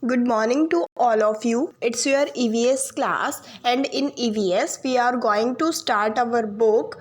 Good morning to all of you. It's your EVS class, and in EVS we are going to start our book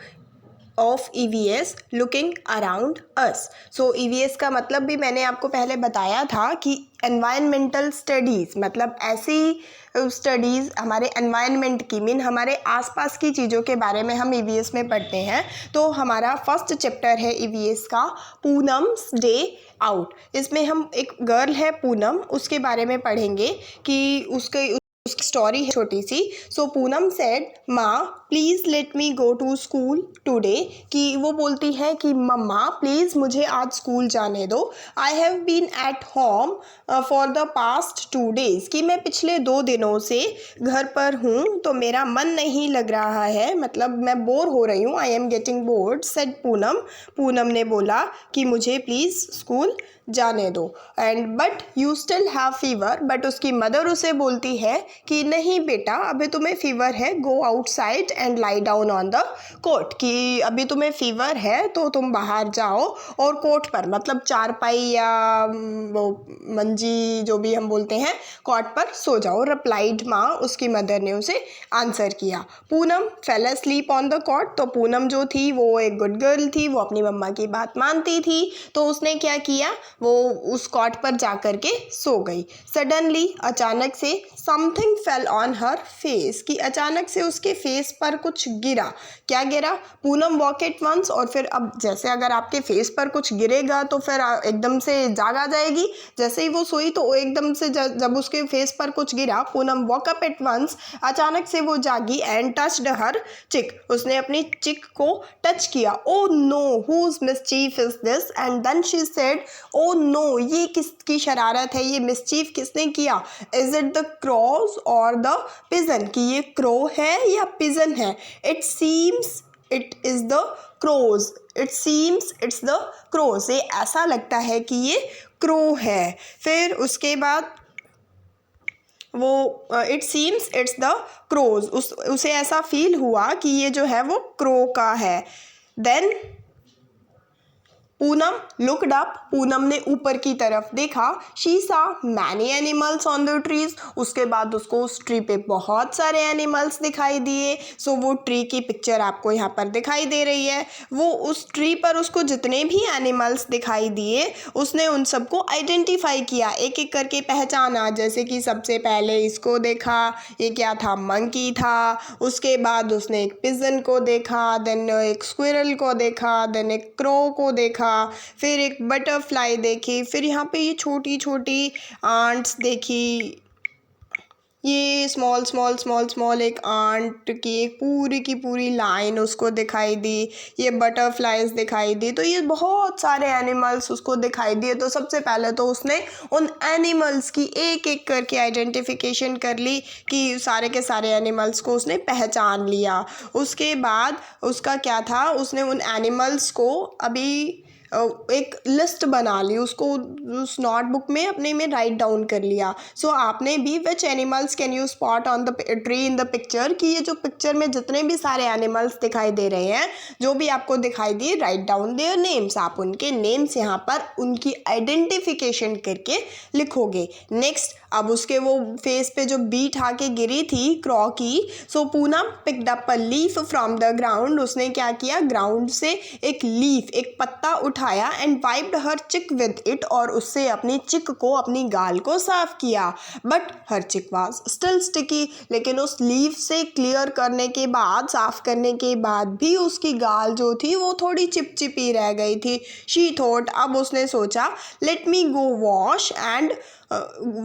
of EVS looking around us. So EVS का मतलब भी मैंने आपको पहले बताया था कि एनवायरमेंटल स्टडीज़, मतलब ऐसी स्टडीज़ हमारे एनवायरनमेंट की, मीन हमारे आसपास की चीज़ों के बारे में हम EVS में पढ़ते हैं। तो हमारा फर्स्ट चैप्टर है EVS का पूनम्स डे आउट। इसमें हम एक गर्ल है पूनम, उसके बारे में पढ़ेंगे कि उसकी स्टोरी है छोटी सी। सो पूनम सेड माँ please let me go to school today, कि वो बोलती है कि मम्मा प्लीज़ मुझे आज स्कूल जाने दो। I have been at home for the past 2 days, कि मैं पिछले 2 दिनों से घर पर हूँ तो मेरा मन नहीं लग रहा है, मतलब मैं बोर हो रही हूँ। I am getting bored said Poonam. Poonam ने बोला कि मुझे प्लीज़ स्कूल जाने दो। And but you still have fever, but उसकी मदर उसे बोलती है कि नहीं बेटा अभी तुम्हें फीवर है, go outside and lie down on the cot, कि अभी तुम्हें फीवर है तो तुम बाहर जाओ और कोट पर, मतलब चारपाई या वो मंजी जो भी हम बोलते हैं, कॉट पर सो जाओ। रिप्लाइड माँ, उसकी मदर ने उसे आंसर किया। Poonam fell asleep on the cot, तो पूनम जो थी वो एक गुड गर्ल थी, वो अपनी मम्मा की बात मानती थी, तो उसने क्या किया, वो उस कॉट पर जा कर के सो गई। सडनली, अचानक से, something fell on her face, कि अचानक से उसके फेस पर कुछ गिरा। क्या गिरा? पूनम वॉक एट वंस, और फिर अब जैसे अगर आपके फेस पर कुछ गिरेगा तो फिर एकदम से जाग आ जाएगी। जैसे ही वो सोई तो एकदम से जब उसके फेस पर कुछ गिरा, Poonam woke up at once, अचानक से वो जागी एंड टच्ड हर चिक, उसने अपनी चिक को टच किया। Oh no, whose mischief is this, and then she said oh no, ये किसकी शरारत है, ये मिसचीफ किसने किया? इज इट द क्रॉज और द पिजन, कि ये क्रो है या पिजन है? It seems it is the crows, it seems it's the crows, ये ऐसा लगता है कि ये क्रो है। फिर उसके बाद वो it seems it's the crows, उसे ऐसा फील हुआ कि ये जो है वो क्रो का है। Then Poonam looked up, Poonam ने ऊपर की तरफ देखा। She saw many animals on the trees, उसके बाद उसको उस ट्री पे बहुत सारे एनिमल्स दिखाई दिए। सो वो ट्री की पिक्चर आपको यहाँ पर दिखाई दे रही है। वो उस ट्री पर उसको जितने भी एनिमल्स दिखाई दिए, उसने उन सबको आइडेंटिफाई किया, एक एक करके पहचाना। जैसे कि सबसे पहले इसको देखा, ये क्या था, मंकी था। उसके बाद उसने एक पिजन को देखा, देन एक स्क्विरल को देखा, देन एक क्रो को देखा, फिर एक बटरफ्लाई देखी, फिर यहाँ पे ये छोटी छोटी आंट्स देखी, ये स्मॉल स्मॉल स्मॉल स्मॉल एक आंट की एक पूरी की पूरी लाइन उसको दिखाई दी, ये बटरफ्लाइज दिखाई दी। तो ये बहुत सारे एनिमल्स उसको दिखाई दिए। तो सबसे पहले तो उसने उन एनिमल्स की एक एक करके आइडेंटिफिकेशन कर ली, कि सारे के सारे एनिमल्स को उसने पहचान लिया। उसके बाद उसका क्या था, उसने उन एनिमल्स को अभी एक लिस्ट बना ली, उसको उस नोटबुक में अपने में राइट डाउन कर लिया। सो आपने भी which animals can you spot on the tree in the picture, कि ये जो पिक्चर में जितने भी सारे एनिमल्स दिखाई दे रहे हैं, जो भी आपको दिखाई दिए, राइट डाउन देयर नेम्स, आप उनके नेम्स यहाँ पर उनकी आइडेंटिफिकेशन करके लिखोगे। नेक्स्ट, अब उसके वो फेस पे जो बीट आके गिरी थी क्रॉ की, so Poonam picked up a leaf from the ground, उसने क्या किया, ग्राउंड से एक लीफ, एक पत्ता उठाया एंड वाइप्ड हर चिक विद इट, और उससे अपनी चिक को, अपनी गाल को साफ किया। बट हर चिक वाज स्टिल स्टिकी, लेकिन उस लीफ से क्लियर करने के बाद, साफ करने के बाद भी उसकी गाल जो थी वो थोड़ी चिपचिपी रह गई थी। शी थॉट, अब उसने सोचा, late me go wash and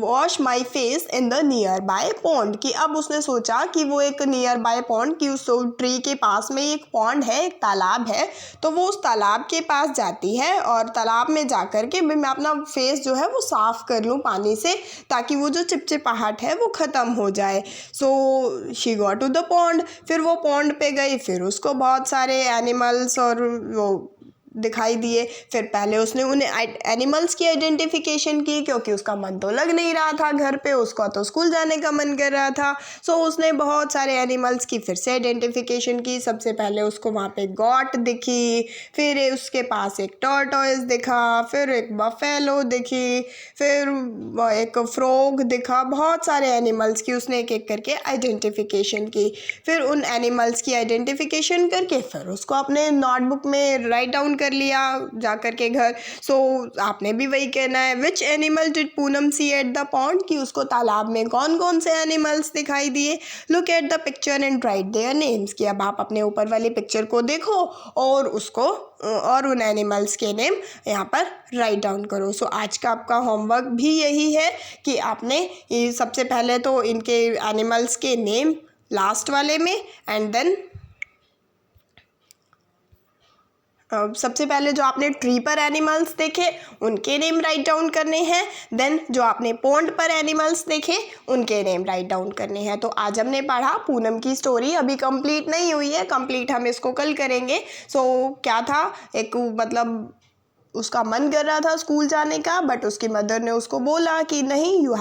wash my face in the near by pond, कि अब उसने सोचा कि वो एक नियर बाय पॉन्ड, कि उस ट्री के पास में एक पॉन्ड है, एक तालाब है, तो वो उस तालाब के पास जाती है और तालाब में जा कर के मैं अपना फेस जो है वो साफ़ कर लूँ पानी से, ताकि वो जो चिपचिपाहट है वो ख़त्म हो जाए। So she go to the pond, फिर वो पॉन्ड पे गई, फिर उसको बहुत सारे एनिमल्स और वो दिखाई दिए। फिर पहले उसने उन एनिमल्स की आइडेंटिफिकेशन की, क्योंकि उसका मन तो लग नहीं रहा था घर पे, उसका तो स्कूल जाने का मन कर रहा था। सो उसने बहुत सारे एनिमल्स की फिर से आइडेंटिफिकेशन की। सबसे पहले उसको वहाँ पे गॉट दिखी, फिर उसके पास एक टॉर्टोइस दिखा, फिर एक बफेलो दिखी, फिर एक फ्रॉग दिखा। बहुत सारे एनिमल्स की उसने एक एक करके आइडेंटिफिकेशन की। फिर उन एनिमल्स की आइडेंटिफिकेशन करके फिर उसको अपने नोटबुक में राइट डाउन कर लिया जा कर के घर। सो आपने भी वही कहना है, which animal did Poonam see at the pond, कि उसको तालाब में कौन कौन से एनिमल्स दिखाई दिए। Look at the picture and right their names, कि अब आप अपने ऊपर वाली पिक्चर को देखो और उसको और उन एनिमल्स के नेम यहाँ पर राइट डाउन करो। सो आज का आपका होमवर्क भी यही है कि आपने सबसे पहले तो इनके एनिमल्स के नेम लास्ट वाले में, एंड देन सबसे पहले जो आपने ट्री पर एनिमल्स देखे उनके नेम राइट डाउन करने हैं। देन जो आपने पॉन्ड पर एनिमल्स देखे उनके नेम राइट डाउन करने हैं। तो आज हमने पढ़ा पूनम की स्टोरी, अभी कंप्लीट नहीं हुई है, कंप्लीट हम इसको कल करेंगे। सो क्या था, एक मतलब उसका मन कर रहा था स्कूल जाने का, बट उसकी मदर ने उसको बोला कि नहीं, यू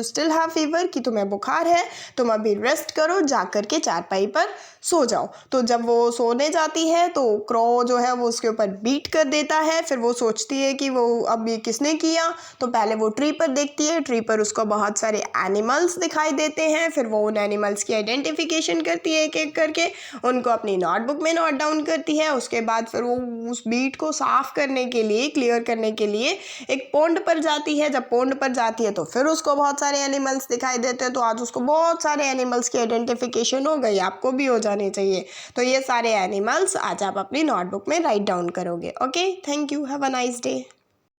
स्टिल हैव फीवर, कि तुम्हें बुखार है, तुम अभी रेस्ट करो, जा कर के चारपाई पर सो जाओ। तो जब वो सोने जाती है तो क्रो जो है वो उसके ऊपर बीट कर देता है। फिर वो सोचती है कि वो अब ये किसने किया। तो पहले वो ट्री पर देखती है, ट्री पर उसको बहुत सारे एनिमल्स दिखाई देते हैं। फिर वो उन एनिमल्स की आइडेंटिफिकेशन करती है एक एक करके, उनको अपनी नोटबुक में नोट डाउन करती है। उसके बाद फिर वो उस बीट को साफ करने के लिए, क्लियर करने के लिए एक पॉन्ड पर जाती है। जब पॉन्ड पर जाती है तो फिर उसको बहुत सारे एनिमल्स दिखाई देते हैं। तो आज उसको बहुत सारे एनिमल्स की आइडेंटिफिकेशन हो गई, आपको भी हो जानी चाहिए। तो ये सारे एनिमल्स आज आप अपनी नोटबुक में राइट डाउन करोगे। Okay, thank you, have a nice day.